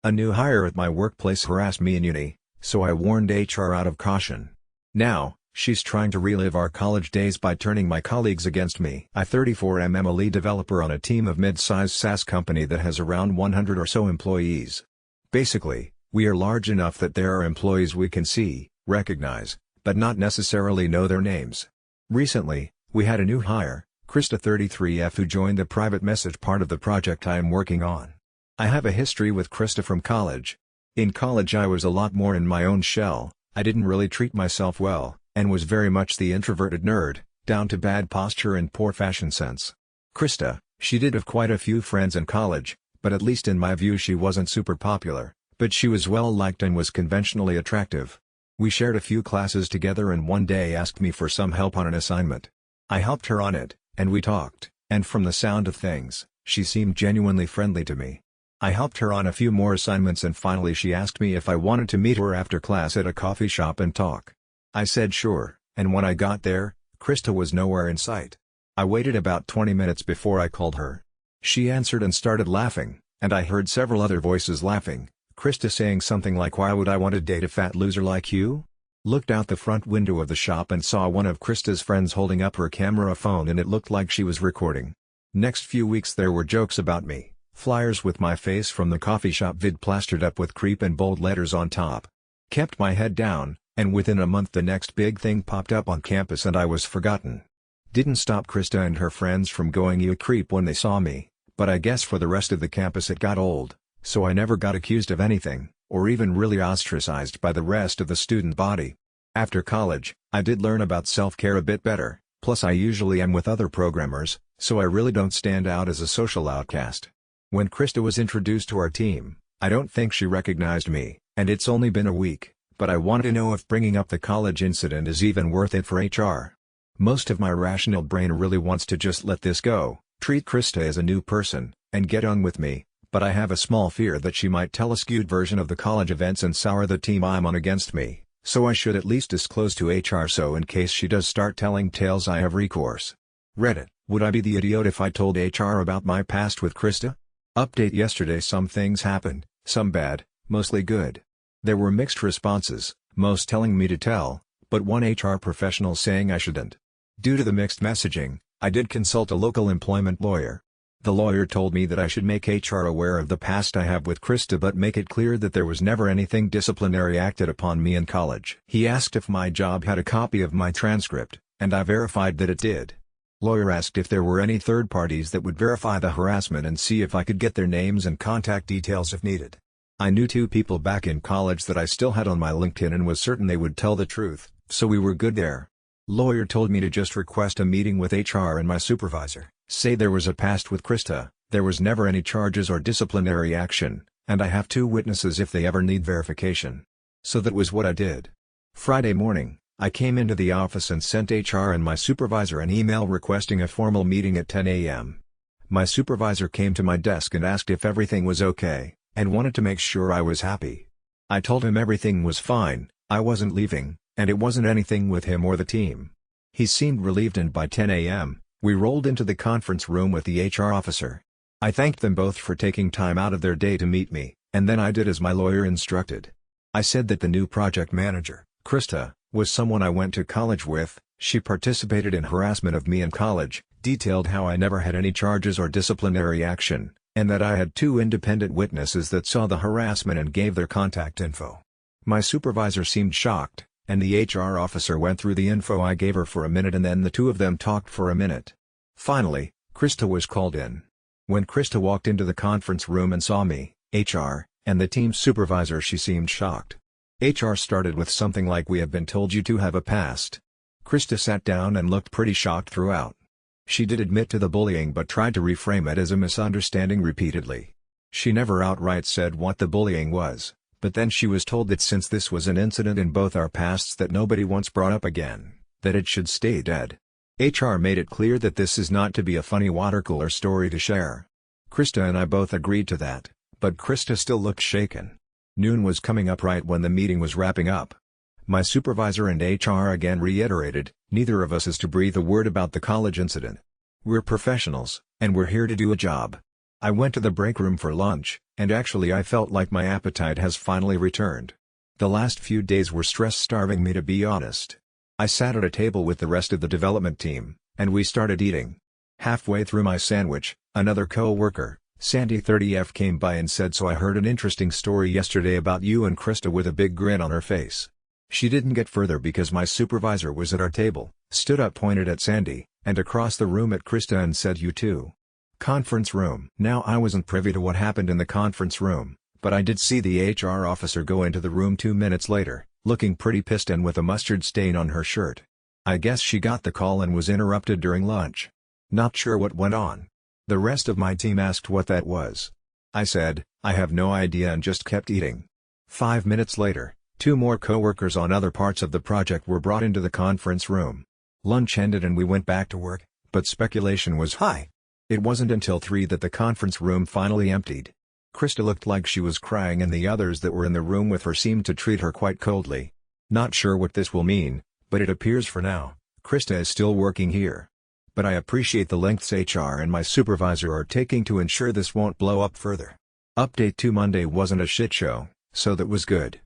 A new hire at my workplace harassed me in uni, so I warned HR out of caution. Now, she's trying to relive our college days by turning my colleagues against me. I 34 am a lead developer on a team of mid-sized SaaS company that has around 100 or so employees. Basically, we are large enough that there are employees we can see, recognize, but not necessarily know their names. Recently, we had a new hire, Krista 33F, who joined the private message part of the project I am working on. I have a history with Krista from college. In college I was a lot more in my own shell, I didn't really treat myself well, and was very much the introverted nerd, down to bad posture and poor fashion sense. Krista, she did have quite a few friends in college, but at least in my view she wasn't super popular, but she was well liked and was conventionally attractive. We shared a few classes together and one day asked me for some help on an assignment. I helped her on it, and we talked, and from the sound of things, she seemed genuinely friendly to me. I helped her on a few more assignments and finally she asked me if I wanted to meet her after class at a coffee shop and talk. I said sure, and when I got there, Krista was nowhere in sight. I waited about 20 minutes before I called her. She answered and started laughing, and I heard several other voices laughing, Krista saying something like, "Why would I want to date a fat loser like you?" Looked out the front window of the shop and saw one of Krista's friends holding up her camera phone and it looked like she was recording. Next few weeks there were jokes about me. Flyers with my face from the coffee shop vid plastered up with creep in bold letters on top. Kept my head down, and within a month the next big thing popped up on campus and I was forgotten. Didn't stop Krista and her friends from going "you creep" when they saw me, but I guess for the rest of the campus it got old, so I never got accused of anything, or even really ostracized by the rest of the student body. After college, I did learn about self-care a bit better, plus I usually am with other programmers, so I really don't stand out as a social outcast. When Krista was introduced to our team, I don't think she recognized me, and it's only been a week, but I want to know if bringing up the college incident is even worth it for HR. Most of my rational brain really wants to just let this go, treat Krista as a new person, and get on with me, but I have a small fear that she might tell a skewed version of the college events and sour the team I'm on against me, so I should at least disclose to HR so in case she does start telling tales I have recourse. Reddit, would I be the idiot if I told HR about my past with Krista? Update: yesterday some things happened, some bad, mostly good. There were mixed responses, most telling me to tell, but one HR professional saying I shouldn't. Due to the mixed messaging, I did consult a local employment lawyer. The lawyer told me that I should make HR aware of the past I have with Krista but make it clear that there was never anything disciplinary acted upon me in college. He asked if my job had a copy of my transcript, and I verified that it did. Lawyer asked if there were any third parties that would verify the harassment and see if I could get their names and contact details if needed. I knew 2 people back in college that I still had on my LinkedIn and was certain they would tell the truth, so we were good there. Lawyer told me to just request a meeting with HR and my supervisor, say there was a past with Krista, there was never any charges or disciplinary action, and I have 2 witnesses if they ever need verification. So that was what I did. Friday morning, I came into the office and sent HR and my supervisor an email requesting a formal meeting at 10 a.m. My supervisor came to my desk and asked if everything was okay, and wanted to make sure I was happy. I told him everything was fine, I wasn't leaving, and it wasn't anything with him or the team. He seemed relieved and by 10 a.m., we rolled into the conference room with the HR officer. I thanked them both for taking time out of their day to meet me, and then I did as my lawyer instructed. I said that the new project manager, Krista, was someone I went to college with, she participated in harassment of me in college, detailed how I never had any charges or disciplinary action, and that I had 2 independent witnesses that saw the harassment and gave their contact info. My supervisor seemed shocked, and the HR officer went through the info I gave her for a minute and then the 2 of them talked for a minute. Finally, Krista was called in. When Krista walked into the conference room and saw me, HR, and the team's supervisor, she seemed shocked. HR started with something like, "We have been told you to have a past." Krista sat down and looked pretty shocked throughout. She did admit to the bullying but tried to reframe it as a misunderstanding repeatedly. She never outright said what the bullying was, but then she was told that since this was an incident in both our pasts that nobody once brought up again, that it should stay dead. HR made it clear that this is not to be a funny watercooler story to share. Krista and I both agreed to that, but Krista still looked shaken. Noon was coming up right when the meeting was wrapping up. My supervisor and HR again reiterated, neither of us is to breathe a word about the college incident. We're professionals, and we're here to do a job. I went to the break room for lunch, and actually I felt like my appetite has finally returned. The last few days were stress-starving me, to be honest. I sat at a table with the rest of the development team, and we started eating. Halfway through my sandwich, another co-worker, Sandy 30F, came by and said, "So I heard an interesting story yesterday about you and Krista," with a big grin on her face. She didn't get further because my supervisor was at our table, stood up, pointed at Sandy, and across the room at Krista, and said, "You too." Conference room. Now, I wasn't privy to what happened in the conference room, but I did see the HR officer go into the room 2 minutes later, looking pretty pissed and with a mustard stain on her shirt. I guess she got the call and was interrupted during lunch. Not sure what went on. The rest of my team asked what that was. I said, "I have no idea," and just kept eating. 5 minutes later, 2 more co-workers on other parts of the project were brought into the conference room. Lunch ended and we went back to work, but speculation was high. It wasn't until 3 that the conference room finally emptied. Krista looked like she was crying, and the others that were in the room with her seemed to treat her quite coldly. Not sure what this will mean, but it appears for now, Krista is still working here. But I appreciate the lengths HR and my supervisor are taking to ensure this won't blow up further. Update 2: Monday wasn't a shit show, so that was good.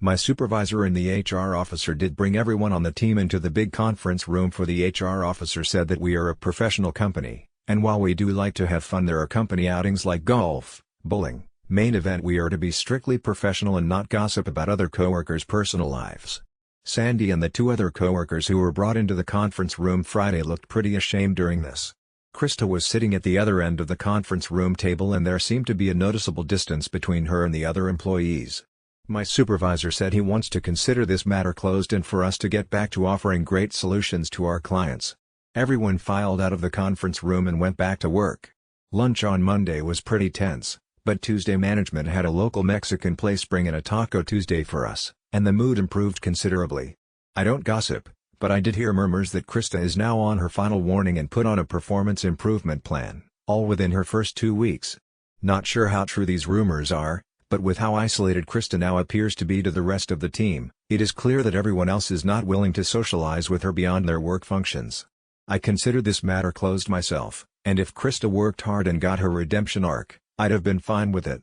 My supervisor and the HR officer did bring everyone on the team into the big conference room, for the HR officer said that we are a professional company, and while we do like to have fun, there are company outings like golf, bowling, main event. We are to be strictly professional and not gossip about other coworkers' personal lives. Sandy and the 2 other coworkers who were brought into the conference room Friday looked pretty ashamed during this. Krista was sitting at the other end of the conference room table, and there seemed to be a noticeable distance between her and the other employees. My supervisor said he wants to consider this matter closed and for us to get back to offering great solutions to our clients. Everyone filed out of the conference room and went back to work. Lunch on Monday was pretty tense, but Tuesday management had a local Mexican place bring in a Taco Tuesday for us, and the mood improved considerably. I don't gossip, but I did hear murmurs that Krista is now on her final warning and put on a performance improvement plan, all within her first 2 weeks. Not sure how true these rumors are, but with how isolated Krista now appears to be to the rest of the team, it is clear that everyone else is not willing to socialize with her beyond their work functions. I consider this matter closed myself, and if Krista worked hard and got her redemption arc, I'd have been fine with it.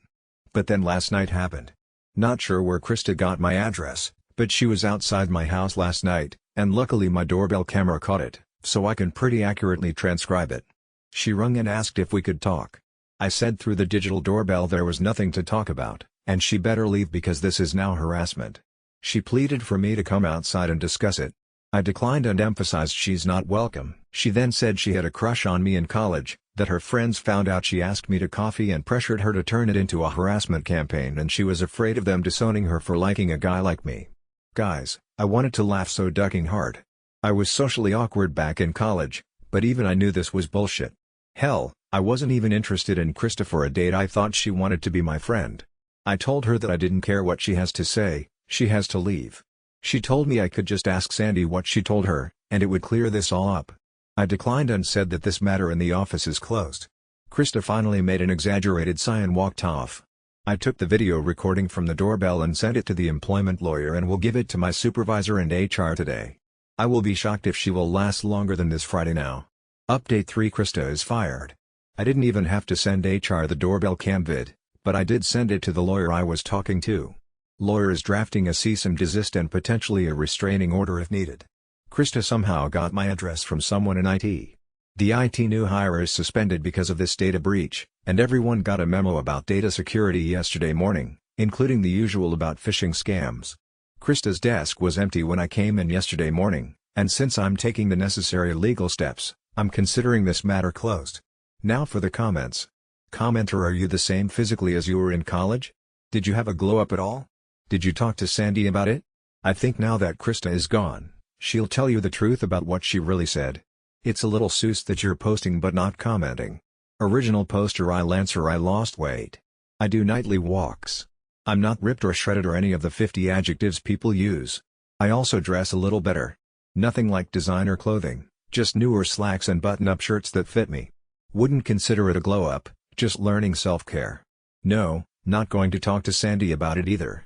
But then last night happened. Not sure where Krista got my address, but she was outside my house last night, and luckily my doorbell camera caught it, so I can pretty accurately transcribe it. She rung and asked if we could talk. I said through the digital doorbell there was nothing to talk about, and she better leave because this is now harassment. She pleaded for me to come outside and discuss it. I declined and emphasized she's not welcome. She then said she had a crush on me in college, that her friends found out she asked me to coffee and pressured her to turn it into a harassment campaign, and she was afraid of them disowning her for liking a guy like me. Guys, I wanted to laugh so ducking hard. I was socially awkward back in college, but even I knew this was bullshit. Hell, I wasn't even interested in Krista for a date. I thought she wanted to be my friend. I told her that I didn't care what she has to say, she has to leave. She told me I could just ask Sandy what she told her, and it would clear this all up. I declined and said that this matter in the office is closed. Krista finally made an exaggerated sigh and walked off. I took the video recording from the doorbell and sent it to the employment lawyer and will give it to my supervisor and HR today. I will be shocked if she will last longer than this Friday now. Update 3: Krista is fired. I didn't even have to send HR the doorbell cam vid, but I did send it to the lawyer I was talking to. Lawyer is drafting a cease and desist and potentially a restraining order if needed. Krista somehow got my address from someone in IT. The IT new hire is suspended because of this data breach, and everyone got a memo about data security yesterday morning, including the usual about phishing scams. Krista's desk was empty when I came in yesterday morning, and since I'm taking the necessary legal steps, I'm considering this matter closed. Now for the comments. Commenter: are you the same physically as you were in college? Did you have a glow up at all? Did you talk to Sandy about it? I think now that Krista is gone, she'll tell you the truth about what she really said. It's a little sus that you're posting but not commenting. Original poster: I Lancer, I lost weight. I do nightly walks. I'm not ripped or shredded or any of the 50 adjectives people use. I also dress a little better. Nothing like designer clothing, just newer slacks and button-up shirts that fit me. Wouldn't consider it a glow-up, just learning self-care. No, not going to talk to Sandy about it either.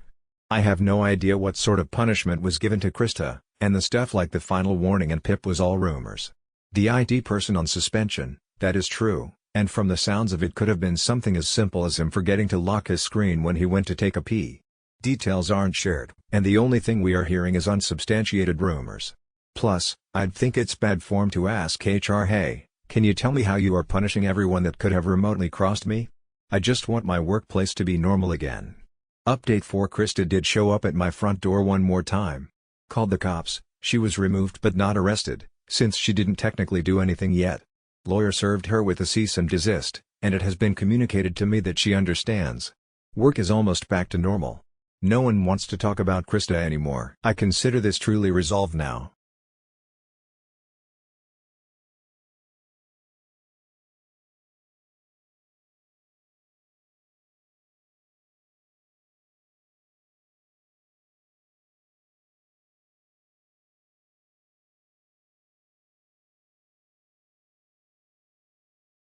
I have no idea what sort of punishment was given to Krista, and the stuff like the final warning and PIP was all rumors. The IT person on suspension, that is true, And from the sounds of it could have been something as simple as him forgetting to lock his screen when he went to take a pee. Details aren't shared, and the only thing we are hearing is unsubstantiated rumors. Plus, I'd think it's bad form to ask HR, "Hey, can you tell me how you are punishing everyone that could have remotely crossed me? I just want my workplace to be normal again." Update 4: Krista did show up at my front door one more time. Called the cops. She was removed but not arrested, since she didn't technically do anything yet. Lawyer served her with a cease and desist, and it has been communicated to me that she understands. Work is almost back to normal. No one wants to talk about Krista anymore. I consider this truly resolved now.